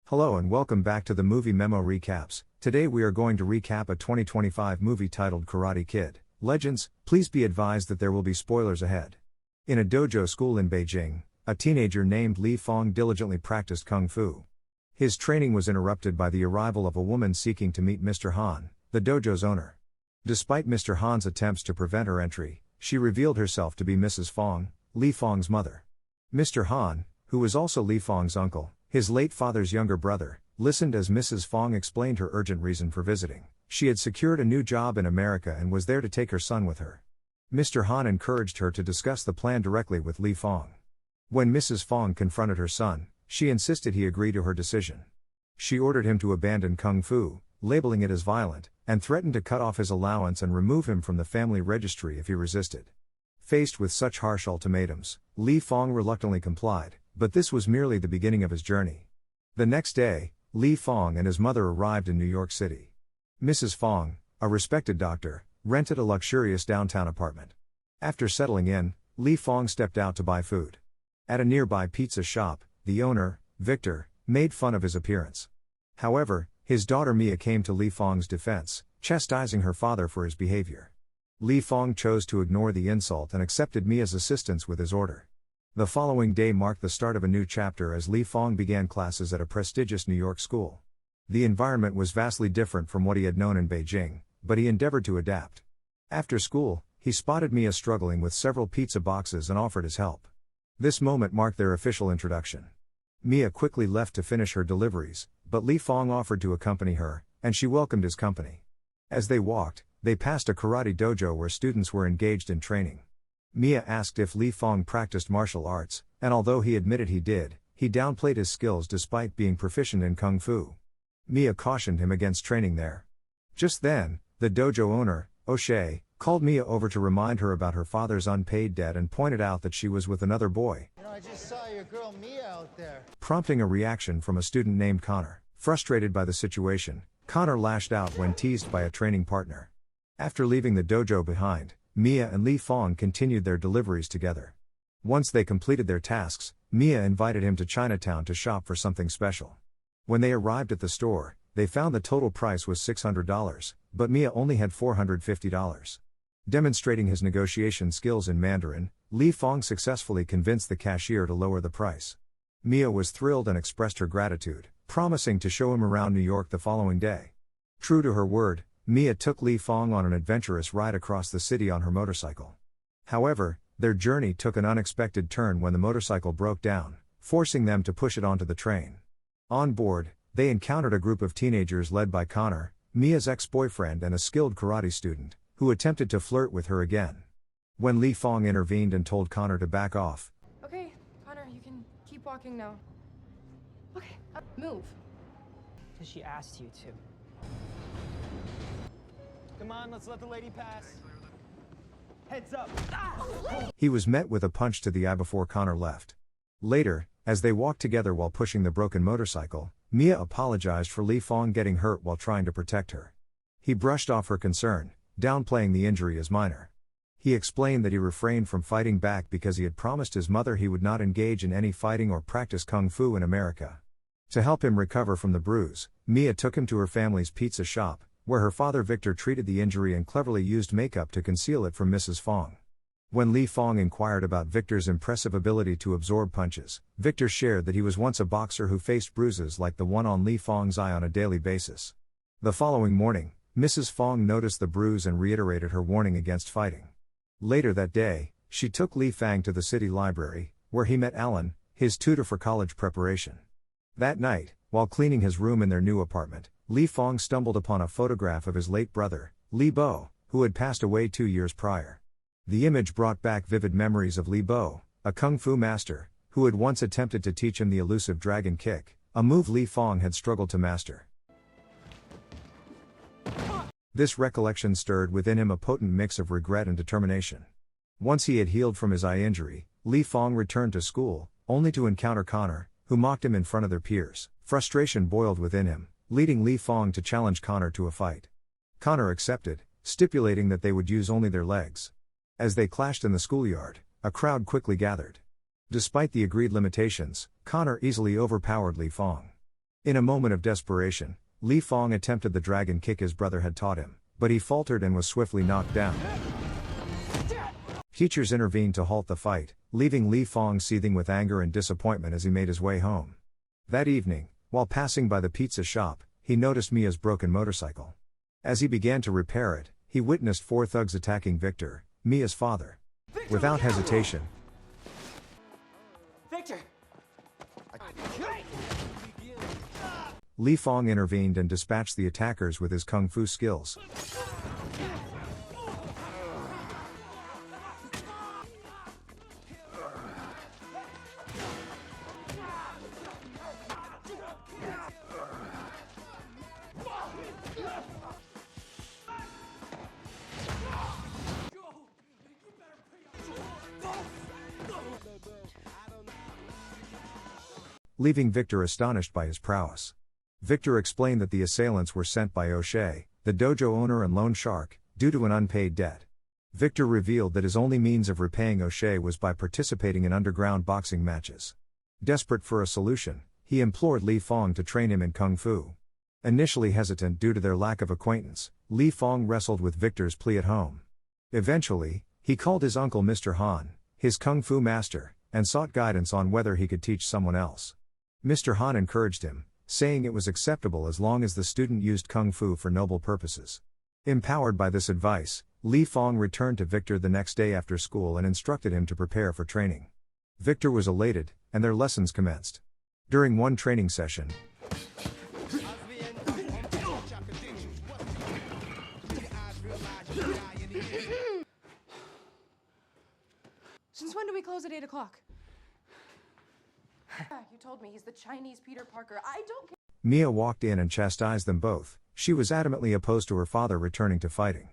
Hello and welcome back to the Movie Memo Recaps. Today we are going to recap a 2025 movie titled Karate Kid: Legends. Please be advised that there will be spoilers ahead. In a dojo school in Beijing, a teenager named Li Fong diligently practiced kung fu. His training was interrupted by the arrival of a woman seeking to meet Mr. Han, the dojo's owner. Despite Mr. Han's attempts to prevent her entry, she revealed herself to be Mrs. Fong, Li Fong's mother. Mr. Han, who was also Li Fong's uncle, his late father's younger brother, listened as Mrs. Fong explained her urgent reason for visiting. She had secured a new job in America and was there to take her son with her. Mr. Han encouraged her to discuss the plan directly with Li Fong. When Mrs. Fong confronted her son, she insisted he agree to her decision. She ordered him to abandon kung fu, labeling it as violent, and threatened to cut off his allowance and remove him from the family registry if he resisted. Faced with such harsh ultimatums, Li Fong reluctantly complied, but this was merely the beginning of his journey. The next day, Li Fong and his mother arrived in New York City. Mrs. Fong, a respected doctor, rented a luxurious downtown apartment. After settling in, Li Fong stepped out to buy food. At a nearby pizza shop, the owner, Victor, made fun of his appearance. However, his daughter Mia came to Li Fong's defense, chastising her father for his behavior. Li Fong chose to ignore the insult and accepted Mia's assistance with his order. The following day marked the start of a new chapter as Li Fong began classes at a prestigious New York school. The environment was vastly different from what he had known in Beijing, but he endeavored to adapt. After school, he spotted Mia struggling with several pizza boxes and offered his help. This moment marked their official introduction. Mia quickly left to finish her deliveries, but Li Fong offered to accompany her, and she welcomed his company. As they walked, they passed a karate dojo where students were engaged in training. Mia asked if Li Fong practiced martial arts, and although he admitted he did, he downplayed his skills despite being proficient in kung fu. Mia cautioned him against training there. Just then, the dojo owner, O'Shea, called Mia over to remind her about her father's unpaid debt and pointed out that she was with another boy. I just saw your girl Mia out there. Prompting a reaction from a student named Connor. Frustrated by the situation, Connor lashed out when teased by a training partner. After leaving the dojo behind, Mia and Li Fong continued their deliveries together. Once they completed their tasks, Mia invited him to Chinatown to shop for something special. When they arrived at the store, they found the total price was $600, but Mia only had $450. Demonstrating his negotiation skills in Mandarin, Li Fong successfully convinced the cashier to lower the price. Mia was thrilled and expressed her gratitude, promising to show him around New York the following day. True to her word, Mia took Li Fong on an adventurous ride across the city on her motorcycle. However, their journey took an unexpected turn when the motorcycle broke down, forcing them to push it onto the train. On board, they encountered a group of teenagers led by Connor, Mia's ex-boyfriend and a skilled karate student, who attempted to flirt with her again. When Li Fong intervened and told Connor to back off. Okay, Connor, you can keep walking now. Okay, move. Because she asked you to. Come on, let's let the lady pass. Heads up. He was met with a punch to the eye before Connor left. Later, as they walked together while pushing the broken motorcycle, Mia apologized for Li Fong getting hurt while trying to protect her. He brushed off her concern, downplaying the injury as minor. He explained that he refrained from fighting back because he had promised his mother he would not engage in any fighting or practice kung fu in America. To help him recover from the bruise, Mia took him to her family's pizza shop, where her father Victor treated the injury and cleverly used makeup to conceal it from Mrs. Fong. When Li Fong inquired about Victor's impressive ability to absorb punches, Victor shared that he was once a boxer who faced bruises like the one on Li Fong's eye on a daily basis. The following morning, Mrs. Fong noticed the bruise and reiterated her warning against fighting. Later that day, she took Li Fang to the city library, where he met Alan, his tutor for college preparation. That night, while cleaning his room in their new apartment, Li Fong stumbled upon a photograph of his late brother, Li Bo, who had passed away 2 years prior. The image brought back vivid memories of Li Bo, a kung fu master, who had once attempted to teach him the elusive dragon kick, a move Li Fong had struggled to master. This recollection stirred within him a potent mix of regret and determination. Once he had healed from his eye injury, Li Fong returned to school, only to encounter Connor, who mocked him in front of their peers. Frustration boiled within him, leading Li Fong to challenge Connor to a fight. Connor accepted, stipulating that they would use only their legs. As they clashed in the schoolyard, a crowd quickly gathered. Despite the agreed limitations, Connor easily overpowered Li Fong. In a moment of desperation, Li Fong attempted the dragon kick his brother had taught him, but he faltered and was swiftly knocked down. Teachers intervened to halt the fight, leaving Li Fong seething with anger and disappointment as he made his way home. That evening, while passing by the pizza shop, he noticed Mia's broken motorcycle. As he began to repair it, he witnessed 4 thugs attacking Victor, Mia's father. Without hesitation, Victor! Li Fong intervened and dispatched the attackers with his kung fu skills. Leaving Victor astonished by his prowess. Victor explained that the assailants were sent by O'Shea, the dojo owner and loan shark, due to an unpaid debt. Victor revealed that his only means of repaying O'Shea was by participating in underground boxing matches. Desperate for a solution, he implored Li Fong to train him in kung fu. Initially hesitant due to their lack of acquaintance, Li Fong wrestled with Victor's plea at home. Eventually, he called his uncle Mr. Han, his kung fu master, and sought guidance on whether he could teach someone else. Mr. Han encouraged him, saying it was acceptable as long as the student used kung fu for noble purposes. Empowered by this advice, Li Fong returned to Victor the next day after school and instructed him to prepare for training. Victor was elated, and their lessons commenced. During one training session, Since when do we close at 8 o'clock? You told me he's the Chinese Peter Parker. I don't care. Mia walked in and chastised them both. She was adamantly opposed to her father returning to fighting.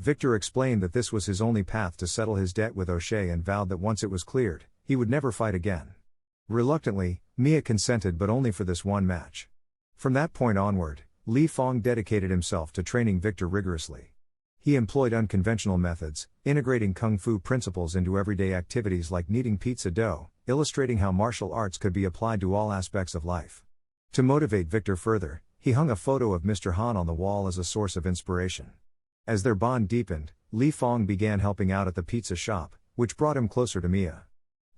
Victor explained that this was his only path to settle his debt with O'Shea and vowed that once it was cleared, he would never fight again. Reluctantly, Mia consented, but only for this one match. From that point onward, Li Fong dedicated himself to training Victor rigorously. He employed unconventional methods, integrating kung fu principles into everyday activities like kneading pizza dough, illustrating how martial arts could be applied to all aspects of life. To motivate Victor further, he hung a photo of Mr. Han on the wall as a source of inspiration. As their bond deepened, Li Fong began helping out at the pizza shop, which brought him closer to Mia.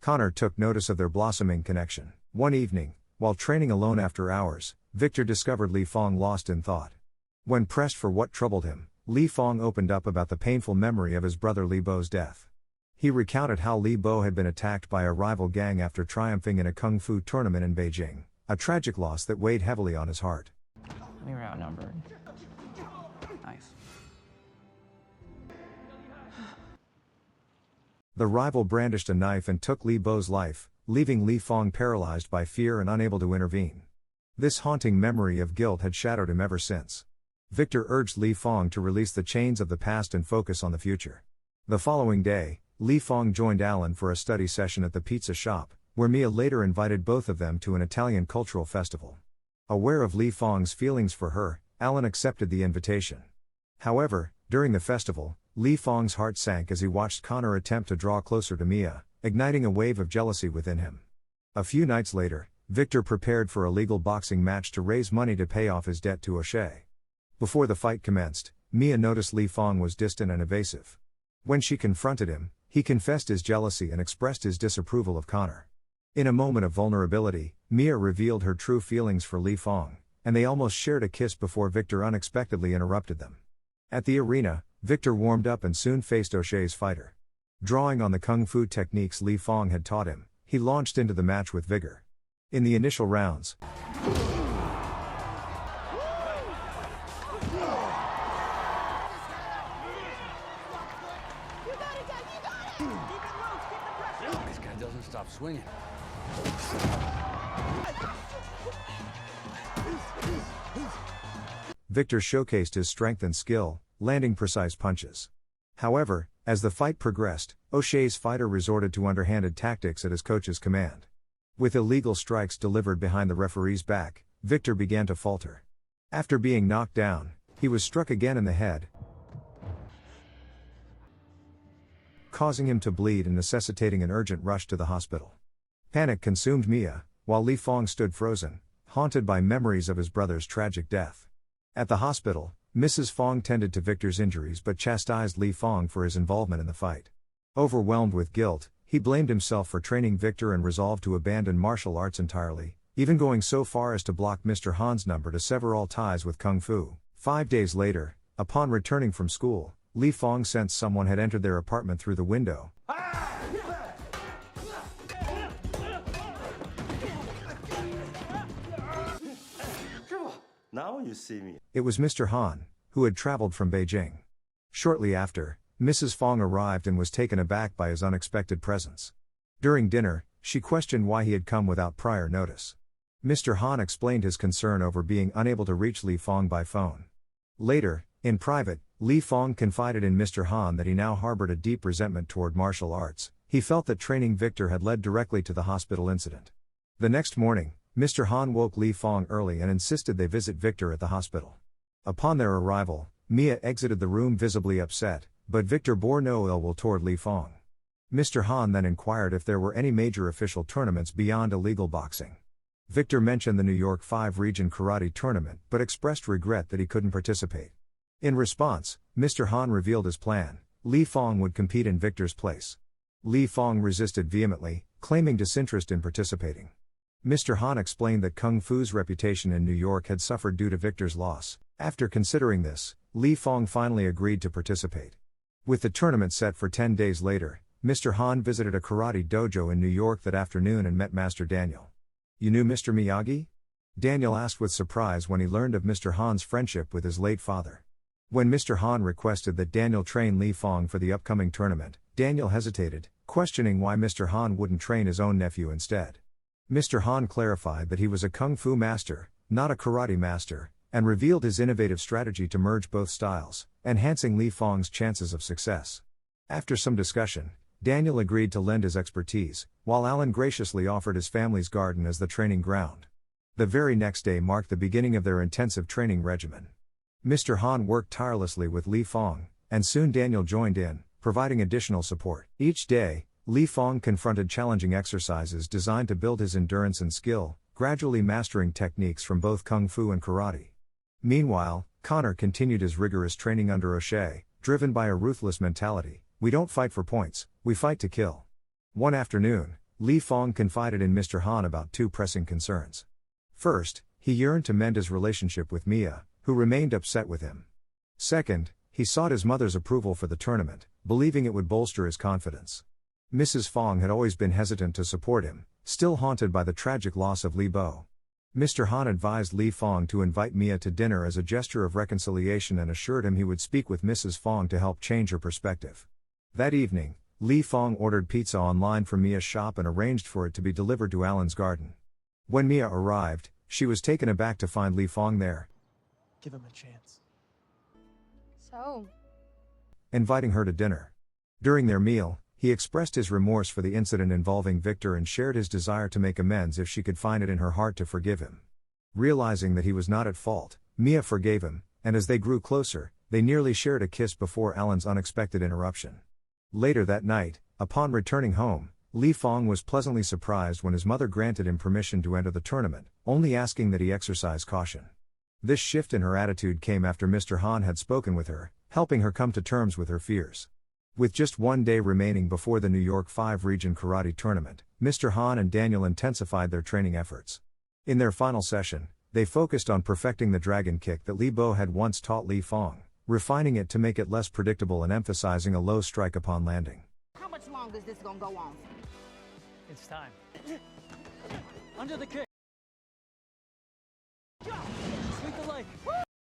Connor took notice of their blossoming connection. One evening, while training alone after hours, Victor discovered Li Fong lost in thought. When pressed for what troubled him, Li Fong opened up about the painful memory of his brother Li Bo's death. He recounted how Li Bo had been attacked by a rival gang after triumphing in a kung fu tournament in Beijing, a tragic loss that weighed heavily on his heart. We were outnumbered. Nice. The rival brandished a knife and took Li Bo's life, leaving Li Fong paralyzed by fear and unable to intervene. This haunting memory of guilt had shadowed him ever since. Victor urged Li Fong to release the chains of the past and focus on the future. The following day, Li Fong joined Alan for a study session at the pizza shop, where Mia later invited both of them to an Italian cultural festival. Aware of Li Fong's feelings for her, Alan accepted the invitation. However, during the festival, Li Fong's heart sank as he watched Connor attempt to draw closer to Mia, igniting a wave of jealousy within him. A few nights later, Victor prepared for a legal boxing match to raise money to pay off his debt to O'Shea. Before the fight commenced, Mia noticed Li Fong was distant and evasive. When she confronted him, he confessed his jealousy and expressed his disapproval of Connor. In a moment of vulnerability, Mia revealed her true feelings for Li Fong, and they almost shared a kiss before Victor unexpectedly interrupted them. At the arena, Victor warmed up and soon faced O'Shea's fighter. Drawing on the kung fu techniques Li Fong had taught him, he launched into the match with vigor. In the initial rounds, This guy doesn't stop swinging. Victor showcased his strength and skill, landing precise punches. However, as the fight progressed, O'Shea's fighter resorted to underhanded tactics at his coach's command. With illegal strikes delivered behind the referee's back, Victor began to falter. After being knocked down, he was struck again in the head, causing him to bleed and necessitating an urgent rush to the hospital. Panic consumed Mia, while Li Fong stood frozen, haunted by memories of his brother's tragic death. At the hospital, Mrs. Fong tended to Victor's injuries but chastised Li Fong for his involvement in the fight. Overwhelmed with guilt, he blamed himself for training Victor and resolved to abandon martial arts entirely, even going so far as to block Mr. Han's number to sever all ties with Kung Fu. 5 days later, upon returning from school, Li Fong sensed someone had entered their apartment through the window. Now you see me. It was Mr. Han, who had traveled from Beijing. Shortly after, Mrs. Fong arrived and was taken aback by his unexpected presence. During dinner, she questioned why he had come without prior notice. Mr. Han explained his concern over being unable to reach Li Fong by phone. Later, in private, Li Fong confided in Mr. Han that he now harbored a deep resentment toward martial arts. He felt that training Victor had led directly to the hospital incident. The next morning, Mr. Han woke Li Fong early and insisted they visit Victor at the hospital. Upon their arrival, Mia exited the room visibly upset, but Victor bore no ill will toward Li Fong. Mr. Han then inquired if there were any major official tournaments beyond illegal boxing. Victor mentioned the New York 5 Region Karate Tournament but expressed regret that he couldn't participate. In response, Mr. Han revealed his plan: Li Fong would compete in Victor's place. Li Fong resisted vehemently, claiming disinterest in participating. Mr. Han explained that Kung Fu's reputation in New York had suffered due to Victor's loss. After considering this, Li Fong finally agreed to participate. With the tournament set for 10 days later, Mr. Han visited a karate dojo in New York that afternoon and met Master Daniel. "You knew Mr. Miyagi?" Daniel asked with surprise when he learned of Mr. Han's friendship with his late father. When Mr. Han requested that Daniel train Li Fong for the upcoming tournament, Daniel hesitated, questioning why Mr. Han wouldn't train his own nephew instead. Mr. Han clarified that he was a Kung Fu master, not a karate master, and revealed his innovative strategy to merge both styles, enhancing Li Fong's chances of success. After some discussion, Daniel agreed to lend his expertise, while Alan graciously offered his family's garden as the training ground. The very next day marked the beginning of their intensive training regimen. Mr. Han worked tirelessly with Li Fong, and soon Daniel joined in, providing additional support. Each day, Li Fong confronted challenging exercises designed to build his endurance and skill, gradually mastering techniques from both Kung Fu and karate. Meanwhile, Connor continued his rigorous training under O'Shea, driven by a ruthless mentality: "We don't fight for points, we fight to kill." One afternoon, Li Fong confided in Mr. Han about two pressing concerns. First, he yearned to mend his relationship with Mia, who remained upset with him. Second, he sought his mother's approval for the tournament, believing it would bolster his confidence. Mrs. Fong had always been hesitant to support him, still haunted by the tragic loss of Li Bo. Mr. Han advised Li Fong to invite Mia to dinner as a gesture of reconciliation and assured him he would speak with Mrs. Fong to help change her perspective. That evening, Li Fong ordered pizza online from Mia's shop and arranged for it to be delivered to Alan's garden. When Mia arrived, she was taken aback to find Li Fong there, Give him a chance. So, inviting her to dinner. During their meal, he expressed his remorse for the incident involving Victor and shared his desire to make amends if she could find it in her heart to forgive him. Realizing that he was not at fault, Mia forgave him, and as they grew closer, they nearly shared a kiss before Alan's unexpected interruption. Later that night, upon returning home, Li Fong was pleasantly surprised when his mother granted him permission to enter the tournament, only asking that he exercise caution. This shift in her attitude came after Mr. Han had spoken with her, helping her come to terms with her fears. With just 1 day remaining before the New York 5 Region Karate Tournament, Mr. Han and Daniel intensified their training efforts. In their final session, they focused on perfecting the dragon kick that Li Bo had once taught Li Fong, refining it to make it less predictable and emphasizing a low strike upon landing. How much longer is this gonna go on? It's time. Under the kick. Sweep the leg.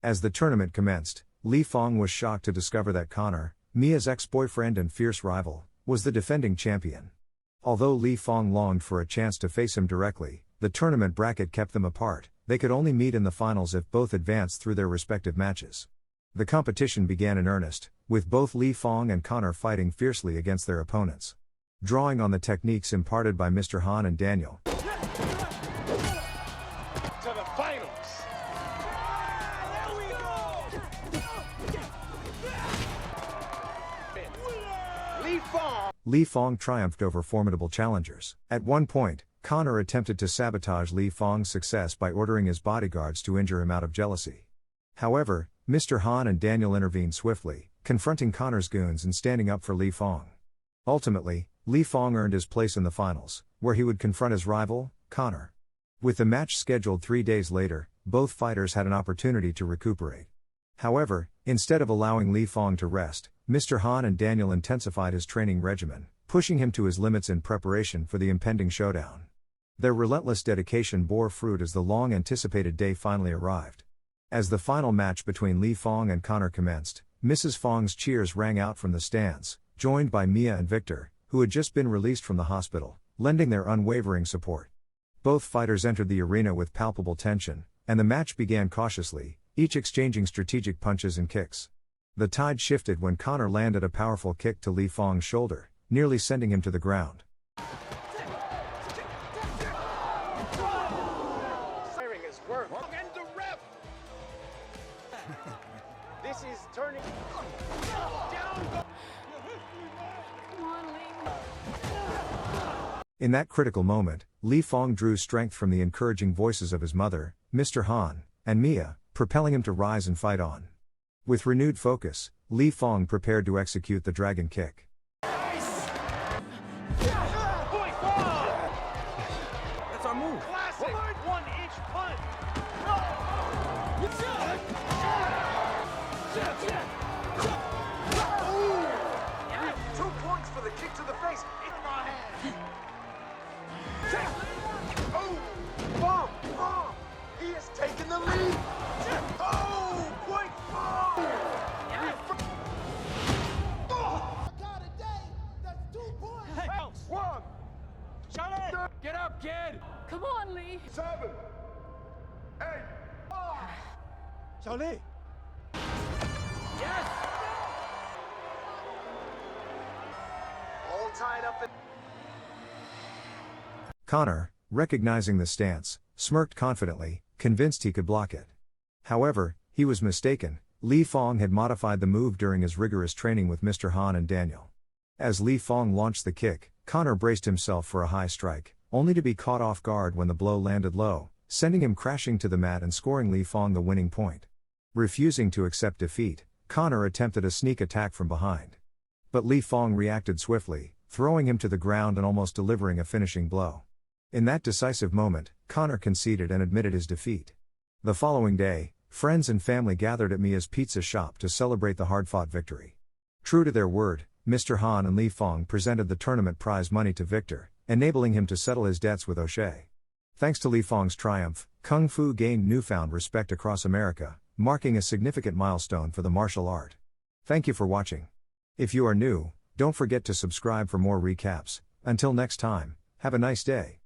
As the tournament commenced, Li Fong was shocked to discover that Connor, Mia's ex-boyfriend and fierce rival, was the defending champion. Although Li Fong longed for a chance to face him directly, the tournament bracket kept them apart. They could only meet in the finals if both advanced through their respective matches. The competition began in earnest, with both Li Fong and Connor fighting fiercely against their opponents. Drawing on the techniques imparted by Mr. Han and Daniel, To the finals. Li Fong Li Fong triumphed over formidable challengers. At one point, Connor attempted to sabotage Li Fong's success by ordering his bodyguards to injure him out of jealousy. However, Mr. Han and Daniel intervened swiftly, confronting Connor's goons and standing up for Li Fong. Ultimately, Li Fong earned his place in the finals, where he would confront his rival, Connor. With the match scheduled 3 days later, both fighters had an opportunity to recuperate. However, instead of allowing Li Fong to rest, Mr. Han and Daniel intensified his training regimen, pushing him to his limits in preparation for the impending showdown. Their relentless dedication bore fruit as the long-anticipated day finally arrived. As the final match between Li Fong and Connor commenced, Mrs. Fong's cheers rang out from the stands, joined by Mia and Victor, who had just been released from the hospital, lending their unwavering support. Both fighters entered the arena with palpable tension, and the match began cautiously, each exchanging strategic punches and kicks. The tide shifted when Connor landed a powerful kick to Li Fong's shoulder, nearly sending him to the ground. This is turning down. In that critical moment, Li Fong drew strength from the encouraging voices of his mother, Mr. Han, and Mia, propelling him to rise and fight on. With renewed focus, Li Fong prepared to execute the dragon kick. That's our move. Classic 1-inch punch. Yeah. 2 points for the kick to the face. In my hand. Oh, bomb. He has taken the lead. Oh, point Fong. I got a day. That's 2 points. Bounce. 1, Shut it. Get up, kid. Come on, Lee. 7, 8, 5. Xiao Yes. All tied up in. Connor, recognizing the stance, smirked confidently, convinced he could block it. However, he was mistaken. Li Fong had modified the move during his rigorous training with Mr. Han and Daniel. As Li Fong launched the kick, Connor braced himself for a high strike, only to be caught off guard when the blow landed low, sending him crashing to the mat and scoring Li Fong the winning point. Refusing to accept defeat, Connor attempted a sneak attack from behind. But Li Fong reacted swiftly, throwing him to the ground and almost delivering a finishing blow. In that decisive moment, Connor conceded and admitted his defeat. The following day, friends and family gathered at Mia's pizza shop to celebrate the hard-fought victory. True to their word, Mr. Han and Li Fong presented the tournament prize money to Victor, enabling him to settle his debts with O'Shea. Thanks to Li Fong's triumph, Kung Fu gained newfound respect across America, marking a significant milestone for the martial art. Thank you for watching. If you are new, don't forget to subscribe for more recaps. Until next time, have a nice day.